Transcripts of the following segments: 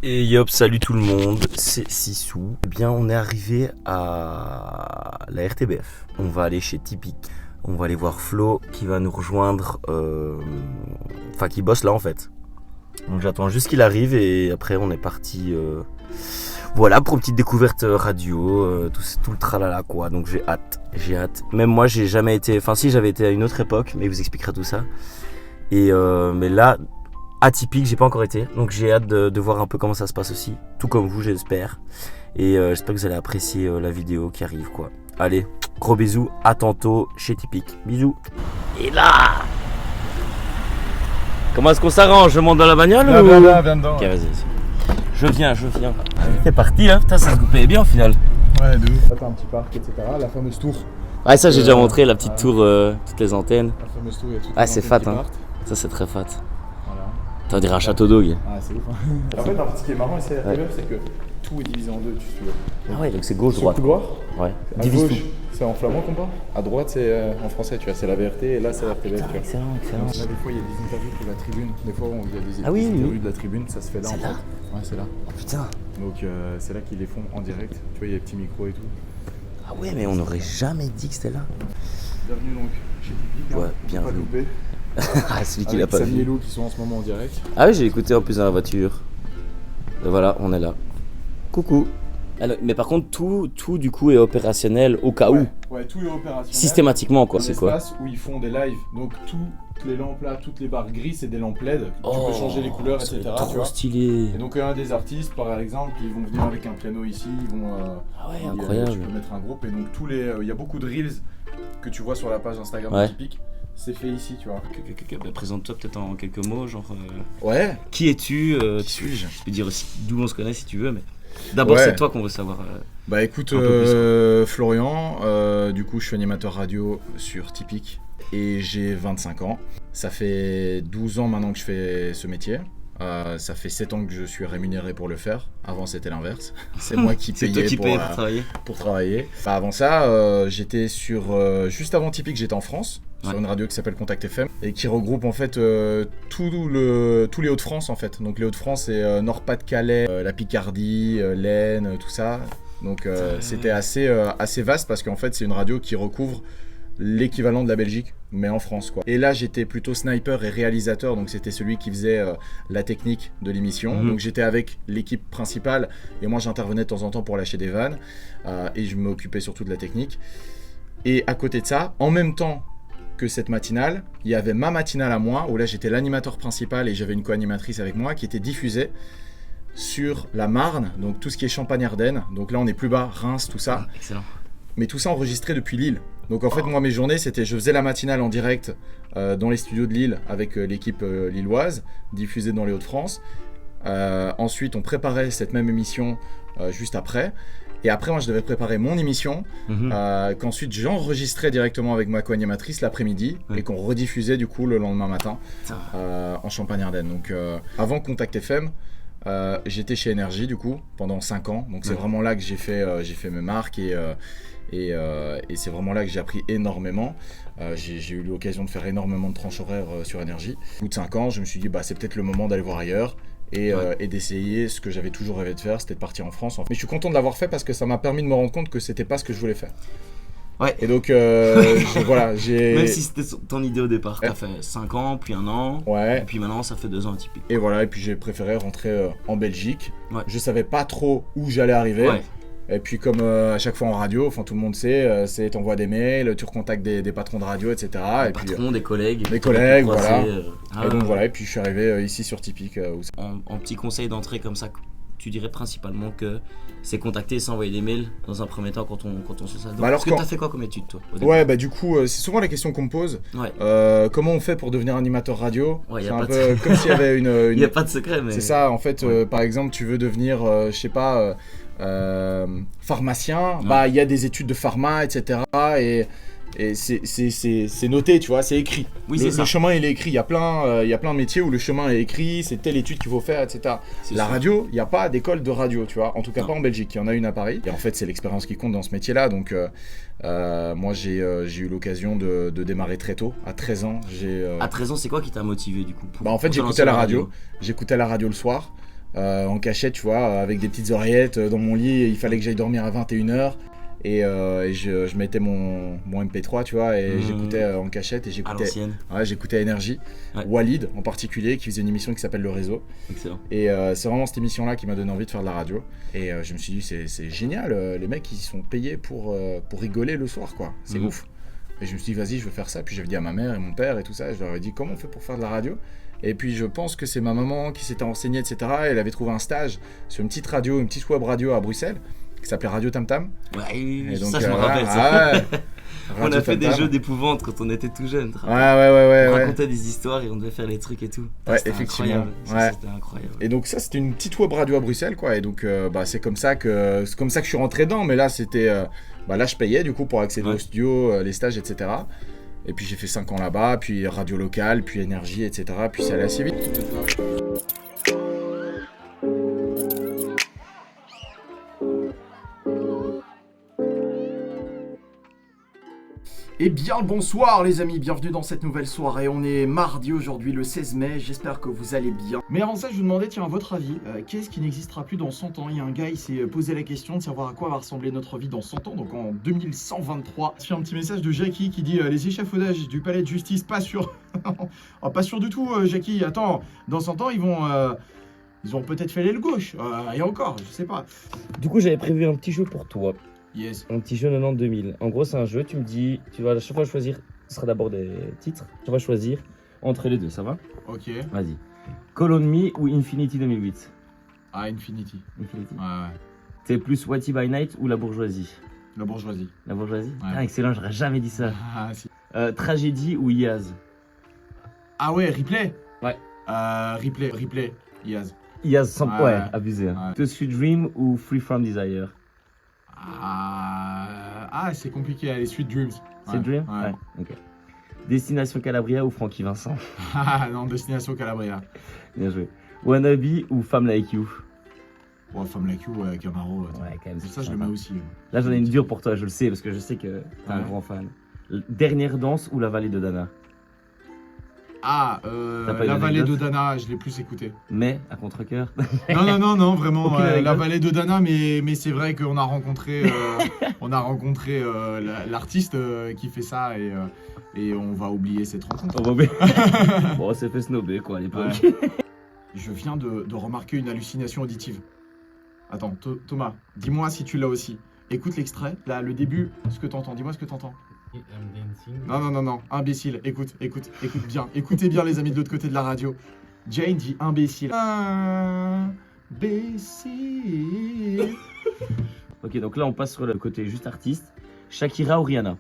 Et yop, salut tout le monde, c'est Sissou. Eh bien, on est arrivé à la RTBF. On va aller chez Typique. On va aller voir Flo qui va nous rejoindre, enfin qui bosse là en fait. Donc j'attends juste qu'il arrive et après on est parti. Voilà, pour une petite découverte radio, tout le tralala quoi. Donc j'ai hâte. Même moi j'ai jamais été, enfin si j'avais été à une autre époque, mais il vous expliquera tout ça. Et mais là, atypique, j'ai pas encore été, donc j'ai hâte de voir un peu comment ça se passe aussi, tout comme vous j'espère. Et j'espère que vous allez apprécier la vidéo qui arrive quoi. Allez, gros bisous, à tantôt chez Typique. Bisous. Et là, comment est-ce qu'on s'arrange? Je monte dans la bagnole ou... Viens dedans. Ok, vas-y. Je viens. C'est parti là, putain ça se goupillait bien au final. Ouais, de ouf. Là t'as un petit parc, etc. La fameuse tour. Ouais, ça j'ai déjà montré, la petite tour, toutes les antennes. La fameuse tour, il y a toutes Ah les c'est antennes fat qui hein, partent. ça c'est très fat. Voilà. T'en dirais un château d'eau. Ah c'est ouf hein. En fait, ce qui est marrant ici à la RTBF, c'est que tout est divisé en deux, tu vois. Ah ouais, donc c'est gauche, Sur le droite. couloir, Ouais, à divise gauche tout. c'est en flamand qu'on parle, à droite c'est en français, tu vois, c'est la VRT et là c'est la RTBF, tu vois. Excellent. Donc là des fois il y a des interviews pour la tribune, des fois il y a des Ah oui, interviews oui. de la tribune, ça se fait là en C'est fait. là. Ouais c'est là. Oh putain. Donc c'est là qu'ils les font en direct, tu vois il y a des petits micros et tout. Ah ouais, mais on n'aurait jamais dit que c'était là. Bienvenue donc chez Typique, Ouais, hein, bienvenue. pas louper. Ah, celui qui l'a Avec pas Samy et vu. Lou qui sont en ce moment en direct. Ah oui, j'ai écouté en plus dans la voiture. Et voilà, on est là. Coucou. Alors, mais par contre, tout du coup est opérationnel au cas où. Ouais, tout est opérationnel. Systématiquement quoi, Un c'est quoi? espace où ils font des lives, donc toutes les lampes là, toutes les barres grises, c'est des lampes LED. Tu peux changer les couleurs, ça va etc. être tu trop vois. stylé. Et donc un des artistes, par exemple, ils vont venir avec un piano ici, ils vont. Ah ouais, Tu incroyable. peux mettre un groupe et donc il y a beaucoup de reels que tu vois sur la page Instagram Ouais. Typique. C'est fait ici, tu vois. Bah, présente-toi peut-être en quelques mots, genre. Ouais. Qui es-tu Qui suis-je? Je peux dire aussi d'où on se connaît si tu veux, mais d'abord Ouais. c'est toi qu'on veut savoir. Bah écoute, Un peu Florian, du coup je suis animateur radio sur Typique et j'ai 25 ans. Ça fait 12 ans maintenant que je fais ce métier. Ça fait 7 ans que je suis rémunéré pour le faire. Avant c'était l'inverse. C'est moi qui C'est toi payais qui payes pour pour travailler. travailler. Bah, avant ça, j'étais sur... juste avant Typique, j'étais en France, sur Ouais. une radio qui s'appelle Contact FM et qui regroupe en fait tous les Hauts-de-France en fait. Donc les Hauts-de-France c'est Nord-Pas-de-Calais, la Picardie, l'Aisne, tout ça. Donc c'était assez vaste parce qu'en fait c'est une radio qui recouvre l'équivalent de la Belgique mais en France quoi. Et là j'étais plutôt sniper et réalisateur, donc c'était celui qui faisait la technique de l'émission. Donc j'étais avec l'équipe principale et moi j'intervenais de temps en temps pour lâcher des vannes et je m'occupais surtout de la technique. Et à côté de ça, en même temps que cette matinale, il y avait ma matinale à moi où là j'étais l'animateur principal et j'avais une co-animatrice avec moi qui était diffusée sur la Marne, donc tout ce qui est Champagne-Ardenne. Donc là on est plus bas, Reims, tout ça. Excellent. Mais tout ça enregistré depuis Lille. Donc en fait moi mes journées c'était je faisais la matinale en direct dans les studios de Lille avec l'équipe lilloise diffusée dans les Hauts-de-France. Ensuite on préparait cette même émission juste après. Et après moi je devais préparer mon émission qu'ensuite j'enregistrais directement avec ma co-animatrice l'après-midi et qu'on rediffusait du coup le lendemain matin en Champagne-Ardenne. Donc avant Contact FM j'étais chez Énergie du coup pendant 5 ans. Donc c'est vraiment là que j'ai fait mes marques et c'est vraiment là que j'ai appris énormément. J'ai eu l'occasion de faire énormément de tranches horaires sur Énergie. Au bout de 5 ans, je me suis dit bah, c'est peut-être le moment d'aller voir ailleurs et d'essayer ce que j'avais toujours rêvé de faire, c'était de partir en France. Mais je suis content de l'avoir fait parce que ça m'a permis de me rendre compte que c'était pas ce que je voulais faire. Ouais. Et donc voilà, j'ai... Même si c'était ton idée au départ, t'as fait 5 ans, puis 1 an, Ouais. et puis maintenant ça fait 2 ans atypique. Et voilà, et puis j'ai préféré rentrer en Belgique. Ouais. Je savais pas trop où j'allais arriver. Ouais. Et puis comme à chaque fois en radio, enfin tout le monde sait, c'est t'envoies des mails, tu recontactes des patrons de radio, etc. Des patrons, des collègues. des collègues, croiser, voilà. Et donc voilà, et puis je suis arrivé ici sur Typique. En petit conseil d'entrée comme ça, tu dirais principalement que c'est contacter et s'envoyer des mails dans un premier temps quand on se sait. Bah alors Parce que t'as fait quoi comme étude toi au début? Ouais, bah du coup, c'est souvent la question qu'on me pose. Ouais. Comment on fait pour devenir animateur radio? Ouais, y a C'est un pas peu comme s'il y avait Il n'y a pas de secret, mais. C'est ça, en fait, Ouais. par exemple, tu veux devenir, je sais pas, pharmacien, bah il y a des études de pharma, etc. Et c'est noté, tu vois, c'est écrit. Oui, c'est ça. Le chemin il est écrit. Il y a plein de métiers où le chemin est écrit, c'est telle étude qu'il faut faire, etc. C'est La sûr. radio, il n'y a pas d'école de radio, tu vois. En tout cas Non. pas en Belgique. Il y en a une à Paris. Et en fait, c'est l'expérience qui compte dans ce métier-là. Donc moi, j'ai eu l'occasion de démarrer très tôt, à 13 ans. À 13 ans, c'est quoi qui t'a motivé du coup Bah, en fait, pour te j'écoutais lancer la dans radio. J'écoutais la radio le soir. en cachette, tu vois, avec des petites oreillettes dans mon lit. Il fallait que j'aille dormir à 21h. Et je mettais mon MP3, tu vois, et j'écoutais en cachette. Et À l'ancienne. j'écoutais Énergie. Ouais. Walid, en particulier, qui faisait une émission qui s'appelle Le Réseau. Excellent. Et c'est vraiment cette émission-là qui m'a donné envie de faire de la radio. Et je me suis dit, c'est génial, les mecs, ils sont payés pour rigoler le soir, quoi. C'est ouf. Et je me suis dit, vas-y, je veux faire ça. Puis j'avais dit à ma mère et mon père et tout ça, je leur ai dit, comment on fait pour faire de la radio ? Et puis je pense que c'est ma maman qui s'était renseignée, etc. Elle avait trouvé un stage sur une petite radio, une petite web radio à Bruxelles, qui s'appelait Radio Tam Tam. Ouais, Et donc, ça je me rappelle. Ça. ouais. On Radio a fait Tam des Tam. jeux d'épouvante quand on était tout jeune. Ouais, On ouais. racontait des histoires et on devait faire les trucs et tout. Ouais, C'était effectivement. incroyable. Ça, Ouais. c'était incroyable. Et donc ça, c'était une petite web radio à Bruxelles, quoi. Et donc c'est comme ça que je suis rentré dedans. Mais là, c'était là, je payais du coup pour accéder Ouais. au studio, les stages, etc. Et puis j'ai fait 5 ans là-bas, puis radio locale, puis énergie, etc. Puis c'est allé assez vite. Eh bien le bonsoir les amis, bienvenue dans cette nouvelle soirée. On est mardi aujourd'hui, le 16 mai, j'espère que vous allez bien. Mais avant ça, je vous demandais, tiens, à votre avis, qu'est-ce qui n'existera plus dans 100 ans? Il y a un gars, il s'est posé la question de savoir à quoi va ressembler notre vie dans 100 ans, donc en 2123. J'ai un petit message de Jackie qui dit les échafaudages du palais de justice, pas sûr. Oh, pas sûr du tout, Jackie. Attends, dans 100 ans, ils ont peut-être fait l'aile gauche, et encore, je sais pas. Du coup, j'avais prévu un petit jeu pour toi. Yes. Un petit jeu 90-2000. En gros, c'est un jeu, tu me dis, tu vas à chaque fois choisir, ce sera d'abord des titres, tu vas choisir entre les deux, ça va? Ok. Vas-y. Call on Me ou Infinity 2008? Ah, Infinity. Infinity. Ouais. C'est plus Whitey by Night ou La Bourgeoisie? La bourgeoisie. La Bourgeoisie? Ouais. Ah, excellent, j'aurais jamais dit ça. Ah, si. Tragédie ou Iaz? Ah ouais, replay. Ouais. Replay. Yaz. Iaz, sans... Ouais. ouais, abusé. Hein. Ouais. To Sweet Dream ou Free From Desire? C'est compliqué, les Sweet Dreams. C'est Dream? Ouais. Ok. Destination Calabria ou Francky Vincent? Ah non, Destination Calabria. Bien joué. Wannabe ou Femme Like You? Bon, Femme Like You, Camaro. Ouais, quand même. c'est Ça, je le sympa. mets aussi. Là, j'en ai une dure pour toi, je le sais, parce que je sais que t'es un Ouais. grand fan. Dernière danse ou La Vallée de Dana? T'as pas une La Vallée de anecdote Dana, je l'ai plus écouté. Mais, à contre-cœur. Non, vraiment. Aucune anecdote. La Vallée de Dana, mais c'est vrai qu'on a rencontré, l'artiste qui fait ça et on va oublier cette rencontre. Oh, bon, bon, on s'est fait snobber, quoi, à l'époque. Ouais. Je viens de remarquer une hallucination auditive. Attends, Thomas, dis-moi si tu l'as aussi. Écoute l'extrait, là, le début, ce que t'entends. Dis-moi ce que t'entends. Non, imbécile, écoute bien. Écoutez bien les amis de l'autre côté de la radio. Jane dit imbécile. Imbécile. Ok, donc là, on passe sur le côté juste artiste. Shakira ou Rihanna?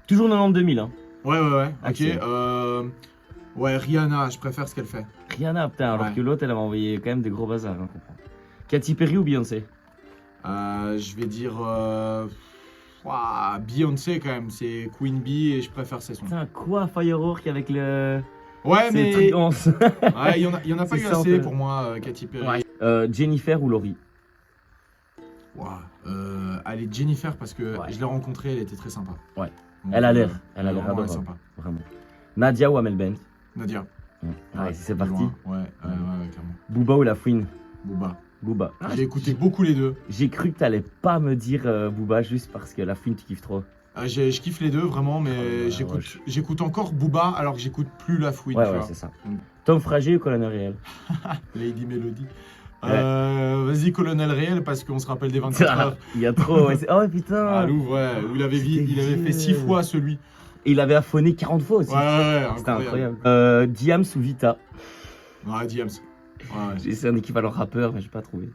Toujours 90-2000, hein. Ouais, ok. Accent. Ouais, Rihanna, je préfère ce qu'elle fait. Rihanna, putain, alors Ouais. que l'autre, elle avait envoyé quand même des gros bazars, hein, comprends. Katy Perry ou Beyoncé? Je vais dire Beyoncé quand même, c'est Queen Bee et je préfère ses sons. Putain, quoi, Firework avec le... Ouais, C'est le truc mais danse. ouais, il y en a pas C'est eu ça, assez en fait. pour moi, Katy Perry. Ouais. Jennifer ou Laurie? Allez, Jennifer parce que Ouais. je l'ai rencontrée, elle était très sympa. Ouais. Donc, Elle a l'air vraiment, adorable, sympa. vraiment. Nadia ou Amel Bent? Nadia. Allez, c'est de parti. loin. Ouais, clairement. Booba ou La Fouine? Booba. Booba. J'ai écouté beaucoup les deux. J'ai cru que t'allais pas me dire Booba juste parce que La Fouine tu kiffes trop. Je kiffe les deux vraiment, mais ouais, j'écoute encore Booba alors que j'écoute plus La Fouine. Ouais, tu ouais, vois. c'est ça. Mm. Tom Frager ou Colonel Réel? Lady Melody. Ouais. Vas-y, Colonel Réel, parce qu'on se rappelle des 24 heures. Il y a trop. Ouais, oh putain. Ah, Louvre, ouais, où il avait fait 6 fois celui. Et il avait affoné 40 fois aussi. Ouais, C'était incroyable. Diams ou Vita? Ouais, Diams. Ouais. C'est un équivalent rappeur, mais j'ai pas trouvé.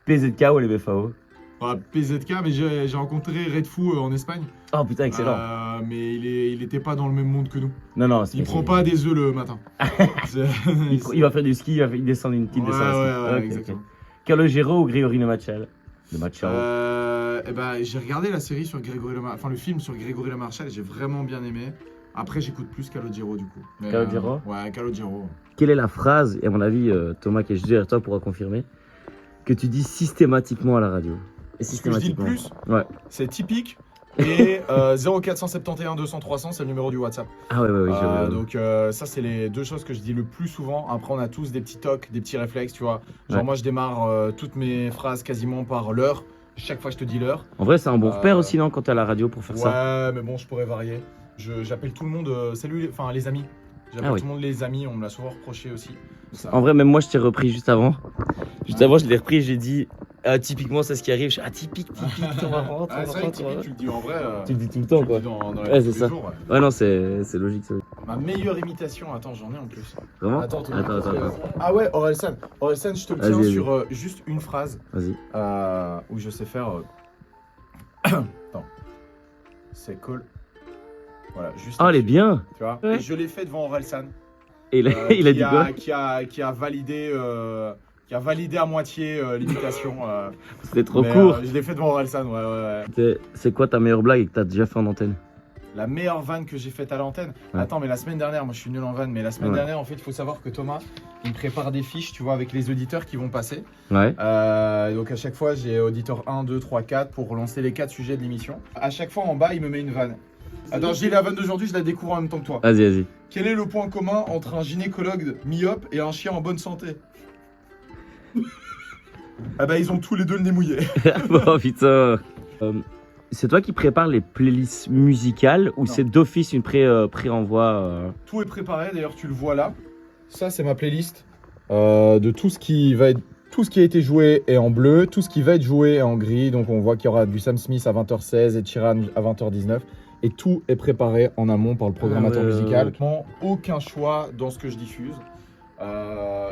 PZK ou les BFAO? Ouais, PZK, mais j'ai rencontré Red Fou en Espagne. Oh putain, excellent. Mais il était pas dans le même monde que nous. Non, Il prend pas des œufs le matin. Il va faire du ski, il descend une petite descente. Ouais, Ok, exactement. ok. Calogero ou Grégory Le Machal? Le Machal. J'ai regardé la série sur le film sur Grégory Le Marchal, j'ai vraiment bien aimé. Après, j'écoute plus Calogero du coup. Mais, Calogero ouais, Calogero. Quelle est la phrase, et à mon avis, Thomas qui est juste derrière toi pourra confirmer, que tu dis systématiquement à la radio? Et Ce que je dis le plus, Ouais. c'est typique. Et 0471 200 300, c'est le numéro du WhatsApp. Ah ouais, je vois. Donc ça, c'est les deux choses que je dis le plus souvent. Après, on a tous des petits tocs, des petits réflexes, tu vois. Genre moi, je démarre toutes mes phrases quasiment par l'heure. Chaque fois, je te dis l'heure. En vrai, c'est un bon repère aussi, non, quand t'es à la radio pour faire ça. Ouais, mais bon, je pourrais varier. J'appelle tout le monde, salut, enfin les amis. J'appelle tout le monde les amis, on me l'a souvent reproché aussi. Ça. En vrai, même moi, je t'ai repris juste avant. Juste avant, je l'ai repris, j'ai dit, typiquement, c'est ce qui arrive. Je suis, typique, on va rentrer. C'est vrai que typique, tu le dis en vrai. Tu le dis tout le temps, quoi. Dans ouais, c'est ça. jours, ouais, non, c'est logique, ça. Ma meilleure imitation, attends, j'en ai en plus. Vraiment? Attends. Ah ouais, Orelsan. Orelsan, je te le tiens sur juste une phrase. Vas-y. Où je sais faire. Attends. C'est cool. Voilà, juste. Oh, elle est bien! Tu vois? Ouais. Et je l'ai fait devant Orelsan. Et il a dit quoi? Qui a validé à moitié l'imitation. C'était trop court. Je l'ai fait devant Orelsan, ouais. C'est quoi ta meilleure blague que t'as déjà fait en antenne? La meilleure vanne que j'ai faite à l'antenne. Ouais. Attends, mais la semaine dernière, moi je suis nul en vanne, mais la semaine dernière, en fait, il faut savoir que Thomas, il me prépare des fiches, tu vois, avec les auditeurs qui vont passer. Ouais. Donc à chaque fois, j'ai auditeur 1, 2, 3, 4 pour lancer les 4 sujets de l'émission. À chaque fois, en bas, il me met une vanne. Attends, j'ai la vanne d'aujourd'hui, je la découvre en même temps que toi. Vas-y. Quel est le point commun entre un gynécologue myope et un chien en bonne santé? Ah bah, ils ont tous les deux le nez mouillé. Oh putain. C'est toi qui prépares les playlists musicales ou c'est d'office une pré-envoi Tout est préparé, d'ailleurs tu le vois là. Ça c'est ma playlist de tout ce qui va être, tout ce qui a été joué est en bleu, tout ce qui va être joué est en gris. Donc on voit qu'il y aura du Sam Smith à 20h16 et Chiran à 20h19. Et tout est préparé en amont par le programmateur musical. Aucun choix dans ce que je diffuse.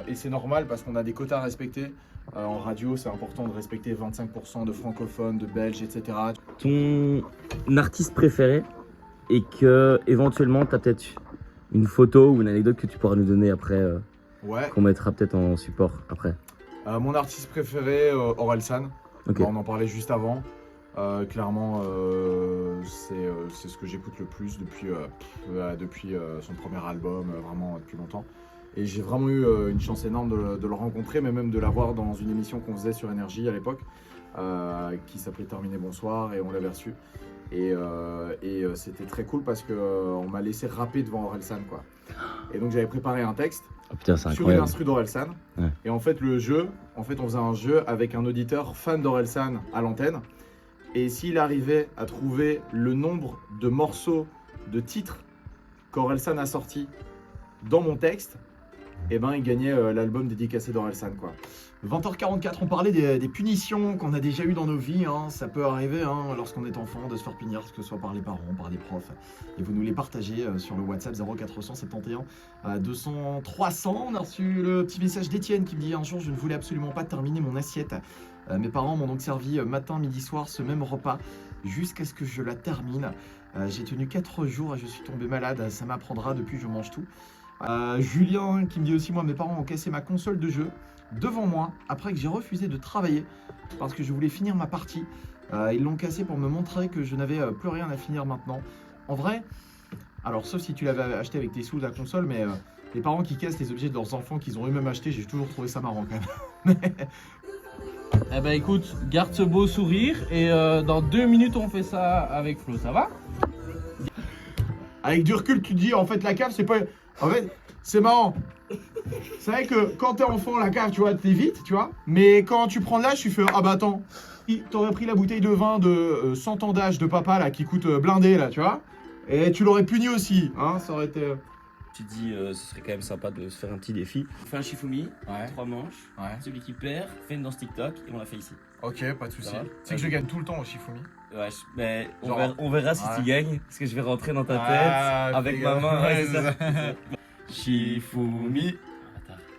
Et c'est normal parce qu'on a des quotas à respecter. En radio, c'est important de respecter 25% de francophones, de belges, etc. Ton artiste préféré et que éventuellement tu as peut-être une photo ou une anecdote que tu pourras nous donner après, qu'on mettra peut-être en support après. Mon artiste préféré, Orelsan. Okay. On en parlait juste avant. Clairement, c'est ce que j'écoute le plus depuis son premier album, vraiment depuis longtemps. Et j'ai vraiment eu une chance énorme de le rencontrer, mais même de l'avoir dans une émission qu'on faisait sur Énergie à l'époque, qui s'appelait Terminé Bonsoir, et on l'avait reçu. Et c'était très cool parce qu'on m'a laissé rapper devant Orelsan, quoi. Et donc j'avais préparé un texte sur une instru d'Orelsan. Ouais. Et en fait, on faisait un jeu avec un auditeur fan d'Orelsan à l'antenne. Et s'il arrivait à trouver le nombre de morceaux, de titres qu'Orelsan a sortis dans mon texte, et ben il gagnait l'album dédicacé d'Orelsan, quoi. 20h44, on parlait des punitions qu'on a déjà eues dans nos vies, hein. Ça peut arriver lorsqu'on est enfant de se faire punir, que ce soit par les parents, par des profs. Et vous nous les partagez sur le WhatsApp 0471 200 300. On a reçu le petit message d'Étienne qui me dit: un jour je ne voulais absolument pas terminer mon assiette. Mes parents m'ont donc servi matin, midi, soir ce même repas jusqu'à ce que je la termine. J'ai tenu 4 jours et je suis tombé malade, ça m'apprendra, depuis je mange tout. Julien qui me dit aussi: moi mes parents ont cassé ma console de jeu devant moi après que j'ai refusé de travailler parce que je voulais finir ma partie. Ils l'ont cassé pour me montrer que je n'avais plus rien à finir maintenant. En vrai, alors sauf si tu l'avais acheté avec tes sous de la console, mais les parents qui cassent les objets de leurs enfants qu'ils ont eux-mêmes achetés, j'ai toujours trouvé ça marrant quand même. Eh ben écoute, garde ce beau sourire et dans 2 minutes on fait ça avec Flo, ça va? Avec du recul, tu te dis en fait la cave c'est pas... En fait, c'est marrant. C'est vrai que quand t'es enfant, la cave, tu vois, t'es vite, tu vois. Mais quand tu prends de l'âge, tu fais: ah bah attends, t'aurais pris la bouteille de vin de 100 ans d'âge de papa là qui coûte blindé là, tu vois. Et tu l'aurais puni aussi, hein, ça aurait été... Tu te dis, ce serait quand même sympa de se faire un petit défi. On fait un Shifumi, 3 manches. Celui qui perd fait une danse TikTok et on l'a fait ici. Ok, pas de soucis. C'est que je gagne tout le temps au Shifumi. Ouais, mais on verra si tu gagnes, parce que je vais rentrer dans ta tête avec ma main. Ouais, c'est ça. Shifumi.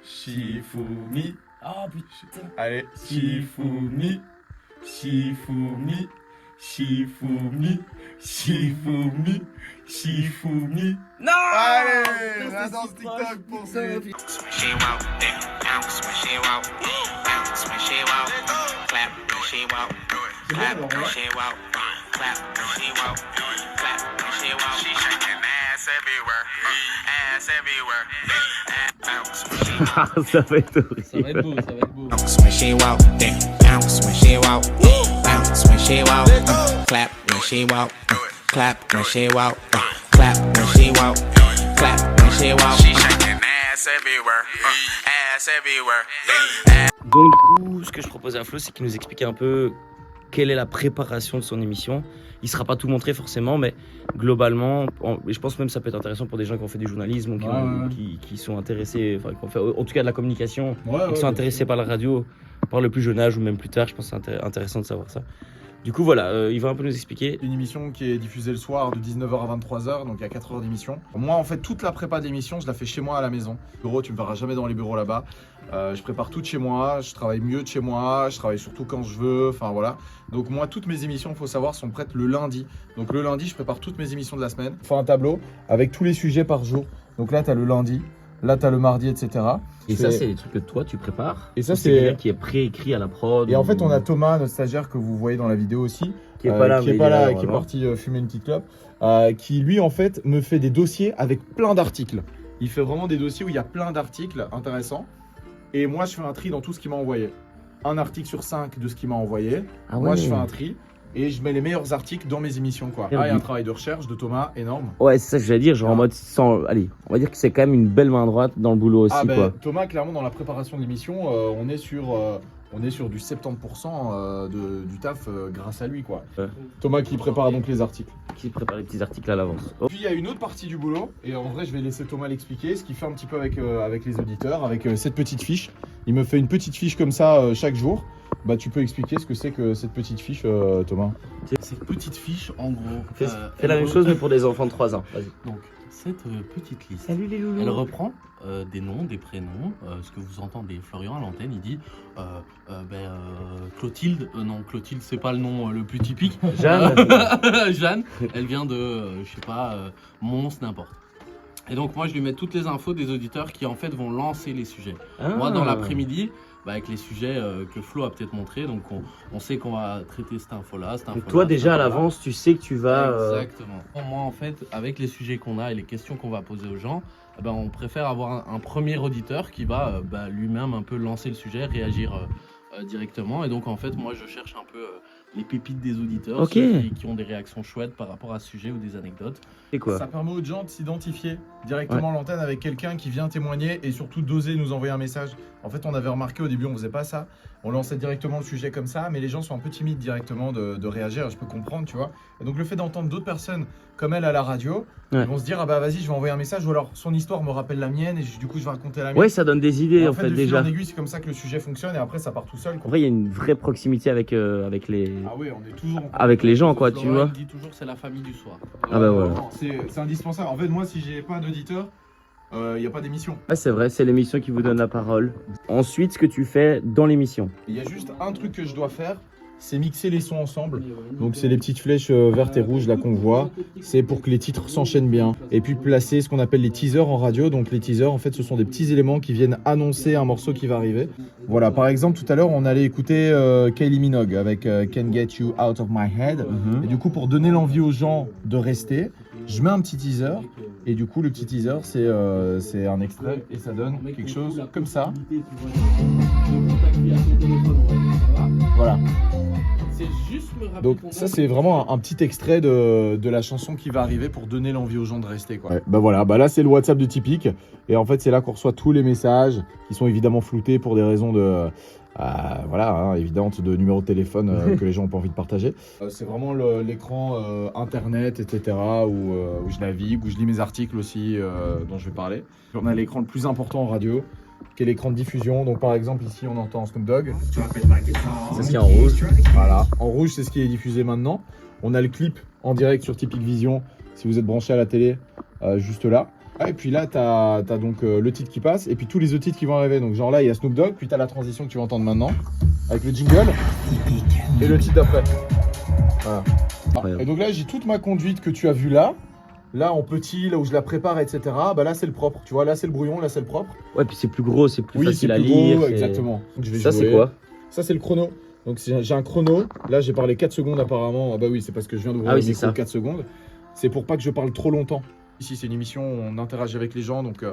Shifumi. Oh putain. Allez, Shifumi. Shifumi. Shifumi. Shifumi. Shifumi. Non! Allez, la danse TikTok pour celui. Ça va être horrible. Ça va être beau, ça va être beau. Bounce when she walk, then bounce when she walk, bounce when she she walk, clap when she walk, clap when she walk, clap when she walk, clap when she walk. She shaking ass everywhere, ass everywhere. Donc du coup, ce que je proposais à Flo, c'est qu'il nous explique un peu quelle est la préparation de son émission. Il ne sera pas tout montré forcément, mais globalement, et je pense même que ça peut être intéressant pour des gens qui ont fait du journalisme ou qui sont intéressés, enfin qui ont fait en tout cas de la communication, qui sont intéressés par la radio, par le plus jeune âge ou même plus tard. Je pense que c'est intéressant de savoir ça. Du coup voilà, il va un peu nous expliquer. Une émission qui est diffusée le soir de 19h à 23h, donc il y a 4 heures d'émission. Moi en fait toute la prépa d'émission, je la fais chez moi à la maison. Bureau, tu me verras jamais dans les bureaux là-bas. Je prépare tout de chez moi, je travaille mieux de chez moi, je travaille surtout quand je veux, enfin voilà. Donc moi toutes mes émissions, il faut savoir, sont prêtes le lundi. Donc le lundi, je prépare toutes mes émissions de la semaine. Je fais un tableau avec tous les sujets par jour. Donc là, tu as le lundi, là tu as le mardi, etc. Et ça, c'est les trucs que toi tu prépares. Et ça, c'est quelqu'un qui est préécrit à la prod. Et en fait, on a Thomas, notre stagiaire que vous voyez dans la vidéo aussi, qui est pas là, qui est parti fumer une petite clope, qui lui en fait me fait des dossiers avec plein d'articles. Il fait vraiment des dossiers où il y a plein d'articles intéressants. Et moi, je fais un tri dans tout ce qu'il m'a envoyé. Un article sur 5 de ce qu'il m'a envoyé. Moi, je fais un tri et je mets les meilleurs articles dans mes émissions, quoi. Il y a un travail de recherche de Thomas énorme. Ouais, c'est ça que je voulais dire, genre en mode sans. Allez, on va dire que c'est quand même une belle main droite dans le boulot aussi, quoi. Thomas, clairement, dans la préparation de l'émission, on est sur du 70% du taf grâce à lui, quoi. Ouais. Thomas qui prépare donc les articles. Qui prépare les petits articles à l'avance. Puis il y a une autre partie du boulot, et en vrai je vais laisser Thomas l'expliquer, ce qu'il fait un petit peu avec les auditeurs, avec cette petite fiche. Il me fait une petite fiche comme ça chaque jour. Bah tu peux expliquer ce que c'est que cette petite fiche, Thomas? Cette petite fiche, en gros... Fais la même chose mais pour des enfants de 3 ans, vas-y. Donc, cette petite liste, salut les loulous. elle reprend des noms, des prénoms, ce que vous entendez Florian à l'antenne, il dit Clotilde, non Clotilde c'est pas le nom le plus typique. Jeanne. Jeanne, elle vient de, je sais pas, Mons, n'importe. Et donc moi je lui mets toutes les infos des auditeurs qui en fait vont lancer les sujets. Moi dans l'après-midi, avec les sujets que Flo a peut-être montré, donc on sait qu'on va traiter cette info-là. Donc toi déjà à l'avance, tu sais que tu vas... Exactement. Moi en fait, avec les sujets qu'on a et les questions qu'on va poser aux gens, on préfère avoir un premier auditeur qui va lui-même un peu lancer le sujet, réagir directement. Et donc en fait, moi je cherche un peu les pépites des auditeurs, ceux qui ont des réactions chouettes par rapport à ce sujet ou des anecdotes. Et quoi? Ça permet aux gens de s'identifier directement à l'antenne avec quelqu'un qui vient témoigner et surtout d'oser nous envoyer un message. En fait, on avait remarqué au début, on faisait pas ça. On lançait directement le sujet comme ça, mais les gens sont un peu timides directement de réagir. Je peux comprendre, tu vois. Et donc le fait d'entendre d'autres personnes comme elle à la radio, ils vont se dire ah bah vas-y, je vais envoyer un message, ou alors son histoire me rappelle la mienne et du coup je vais raconter la mienne. Ouais, ça donne des idées en fait de déjà. fil en aiguille, c'est comme ça que le sujet fonctionne et après ça part tout seul, quoi. En vrai, il y a une vraie proximité avec les. Ah oui, on est toujours avec les gens, quoi, tu vois. Il dit toujours c'est la famille du soir. Ah bah voilà. C'est indispensable. En fait, moi, si j'ai pas d'auditeur, il n'y a pas d'émission. Ouais, c'est vrai, c'est l'émission qui vous donne la parole. Ensuite, ce que tu fais dans l'émission. Il y a juste un truc que je dois faire, c'est mixer les sons ensemble. Donc c'est les petites flèches vertes et rouges là qu'on voit. C'est pour que les titres s'enchaînent bien. Et puis placer ce qu'on appelle les teasers en radio. Donc les teasers, en fait, ce sont des petits éléments qui viennent annoncer un morceau qui va arriver. Voilà, par exemple, tout à l'heure, on allait écouter Kylie Minogue avec Can't Get You Out of My Head. Et du coup, pour donner l'envie aux gens de rester, je mets un petit teaser. Et du coup, le petit teaser, c'est un extrait et ça donne quelque chose comme ça. Voilà. Donc ça c'est vraiment un petit extrait de la chanson qui va arriver pour donner l'envie aux gens de rester, quoi. Ouais, bah voilà, bah là c'est le WhatsApp de Typique et en fait c'est là qu'on reçoit tous les messages qui sont évidemment floutés pour des raisons de évidentes de numéro de téléphone que les gens n'ont pas envie de partager. C'est vraiment l'écran internet, etc. où je navigue, où je lis mes articles aussi dont je vais parler. On a l'écran le plus important en radio, qui est l'écran de diffusion. Donc par exemple ici on entend Snoop Dogg. C'est ce qui est en rouge. Voilà, en rouge c'est ce qui est diffusé maintenant. On a le clip en direct sur Typique Vision si vous êtes branché à la télé, juste là. Ah, et puis là t'as donc le titre qui passe et puis tous les autres titres qui vont arriver. Donc genre là il y a Snoop Dogg, puis t'as la transition que tu vas entendre maintenant avec le jingle et le titre d'après. Voilà. Et donc là j'ai toute ma conduite que tu as vue là. Là en petit, là où je la prépare, etc. Bah là c'est le propre, tu vois, là c'est le brouillon, là c'est le propre. Ouais, puis c'est plus gros, c'est plus facile à gros, lire. Exactement. Donc, je vais ça jouer. C'est quoi? Ça c'est le chrono. Donc j'ai un chrono, là j'ai parlé 4 secondes apparemment. Ah bah oui, c'est parce que je viens d'ouvrir le micro 4 secondes. C'est pour pas que je parle trop longtemps. Ici c'est une émission où on interagit avec les gens, donc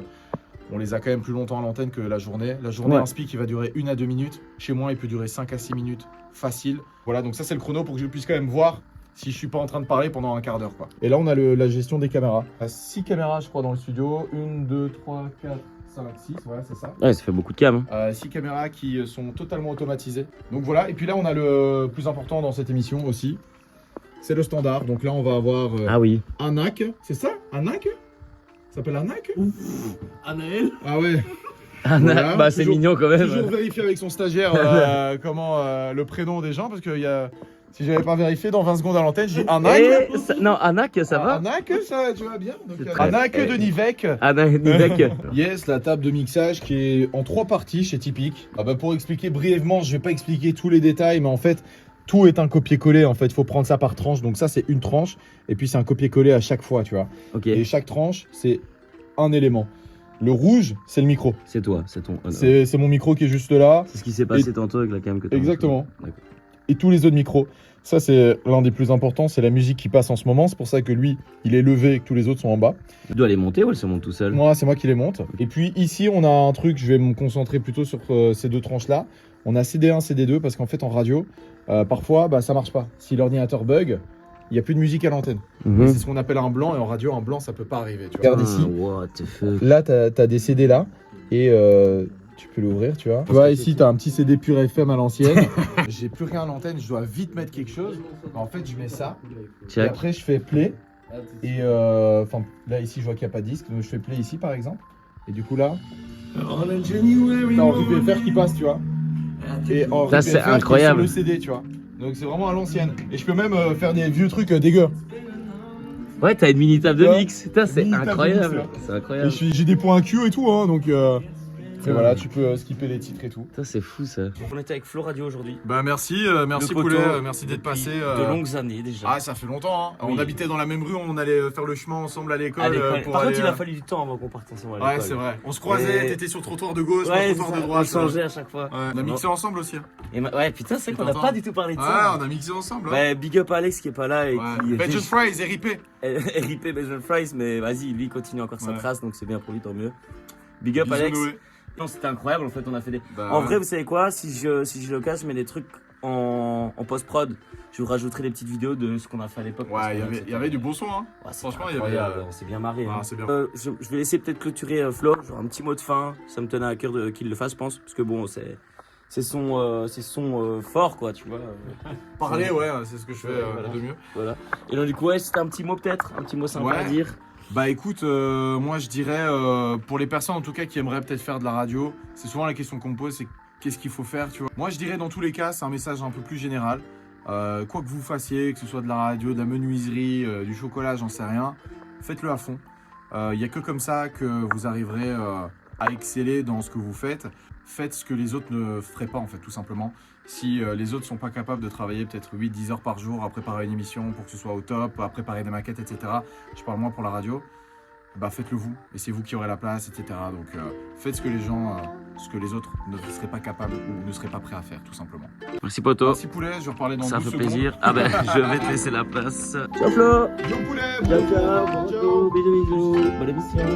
on les a quand même plus longtemps à l'antenne que la journée. La journée, Ouais. un speak, il va durer 1 à 2 minutes. Chez moi, il peut durer 5 à 6 minutes facile. Voilà, donc ça, c'est le chrono pour que je puisse quand même voir si je suis pas en train de parler pendant un quart d'heure, quoi. Et là, on a la gestion des caméras. Il y a 6 caméras, je crois, dans le studio. 1, 2, 3, 4, 5, 6, voilà, c'est ça. Ouais, ça fait beaucoup de cam. 6 caméras qui sont totalement automatisées. Donc voilà, et puis là, on a le plus important dans cette émission aussi. C'est le standard. Donc là, on va avoir Ah oui. un NAC. C'est ça? Un NAC? Ça s'appelle un NAC? Anaël. Ah ouais. Voilà, bah c'est toujours- mignon quand même. Toujours vérifier avec son stagiaire comment le prénom des gens, parce que si j'avais pas vérifié dans 20 secondes à l'antenne, j'ai un NAC. Non, Anak, ça va. Anak, ça, tu vas bien. Donc, C'est très- Anak de Nivek. Anak, Nivek. Yes, la table de mixage qui est en 3 parties chez Typique. Ah bah pour expliquer brièvement, je vais pas expliquer tous les détails, mais en fait, tout est un copier-coller. En fait, faut prendre ça par tranche. Donc ça, c'est une tranche, et puis c'est un copier-coller à chaque fois, tu vois. Ok, Et chaque tranche, c'est un élément. Le rouge, c'est le micro. c'est toi, c'est ton. C'est mon micro qui est juste là. C'est ce qui s'est passé tantôt avec la cam que t'as. Exactement. D'accord. Et tous les autres micros. Ça, c'est l'un des plus importants. C'est la musique qui passe en ce moment. C'est pour ça que lui, il est levé et que tous les autres sont en bas. Tu dois les monter ou elle se monte tout seul? Moi, c'est moi qui les monte. Et puis ici, on a un truc, je vais me concentrer plutôt sur ces 2 tranches-là. On a CD1, CD2 parce qu'en fait, en radio, parfois, bah, ça marche pas. Si l'ordinateur bug, il n'y a plus de musique à l'antenne. Mhm. C'est ce qu'on appelle un blanc. Et en radio, un blanc, ça peut pas arriver. Tu vois. Regarde ici. What the fuck. Là, tu as des CD là. Et tu peux l'ouvrir, tu vois. Tu vois, ici, tu as un petit CD pur FM à l'ancienne. J'ai plus rien à l'antenne, je dois vite mettre quelque chose. Bah, en fait, je mets ça. Et Check. après, je fais play. Et là, ici, je vois qu'il n'y a pas de disque. Donc, je fais play ici, par exemple. Et du coup, là, t'as Henri PFR qui passe, tu vois. Et Henri Ça, c'est PFR qui est incroyable. sur le CD, tu vois. Donc, c'est vraiment à l'ancienne. Et je peux même faire des vieux trucs dégueux. Ouais, t'as une mini table de Ouais. mix. Putain, c'est Mini table de incroyable. mix, C'est Et incroyable. j'ai des points Q et tout, hein. Donc, et voilà, tu peux skipper les titres et tout. Putain, c'est fou ça. On était avec Flo Radio aujourd'hui. Bah, merci, merci Le poteau, Poulet, merci d'être depuis passé. De longues années déjà. Ah, ça fait longtemps, hein. Oui. On habitait dans la même rue, on allait faire le chemin ensemble à l'école. À l'école. pour Par aller, contre, il a fallu du temps avant qu'on parte ensemble à Ouais, l'école. c'est vrai. On se croisait, Et- t'étais sur le trottoir de gauche, moi Ouais, sur le trottoir de on droite. changeait à chaque fois. Ouais. On a mixé ensemble aussi. Hein. Et ouais, putain, c'est vrai qu'on n'a T'entends pas du tout parlé de Ouais, ça. on a mixé ensemble. Hein. Ouais, big up Alex qui est pas là et Ouais. qui. Veg and Fries, RIP. RIP Benjamin Fries, mais vas-y, lui il continue encore sa Ouais. trace, donc c'est bien pour lui, tant mieux. Big up Bisous, Alex. Noé. Non, c'était incroyable en fait, on a fait des. Bah, En ouais. vrai, vous savez quoi, si j'ai l'occasion, je mets des trucs en post-prod. Je vous rajouterai des petites vidéos de ce qu'on a fait à l'époque. parce Ouais, que il y avait du bon son, hein. Ouais, c'était franchement, il y avait, incroyable, on s'est bien marré. ah, hein. c'est bien. Je vais laisser peut-être clôturer Flo, genre un petit mot de fin. Ça me tenait à cœur qu'il le fasse, je pense, parce que bon, c'est son fort, quoi, tu vois. Parler, ouais, c'est ce que je fais Voilà. de mieux. Voilà. Et donc, du coup, ouais, c'était un petit mot peut-être, un petit mot sympa Ouais. à dire. Bah écoute, moi je dirais, pour les personnes en tout cas qui aimeraient peut-être faire de la radio, c'est souvent la question qu'on me pose, c'est qu'est-ce qu'il faut faire, tu vois. Moi je dirais dans tous les cas, c'est un message un peu plus général. Quoi que vous fassiez, que ce soit de la radio, de la menuiserie, du chocolat, j'en sais rien, faites-le à fond. Il n'y a que comme ça que vous arriverez à exceller dans ce que vous faites. Faites ce que les autres ne feraient pas en fait, tout simplement. Si les autres sont pas capables de travailler peut-être 8-10 heures par jour à préparer une émission pour que ce soit au top, à préparer des maquettes, etc. Je parle moins pour la radio. Bah faites-le vous, et c'est vous qui aurez la place, etc. Donc faites ce que les gens, ce que les autres ne seraient pas capables ou ne seraient pas prêts à faire, tout simplement. Merci, poto. Merci Poulet, je vais reparler dans Ça 12 fait secondes. plaisir. Ah ben, je vais te laisser la place. Ciao, Flo. Yo Poulet, Ciao, bon ciao. courage, Bon retour. Bisous, bisous. Bonne émission.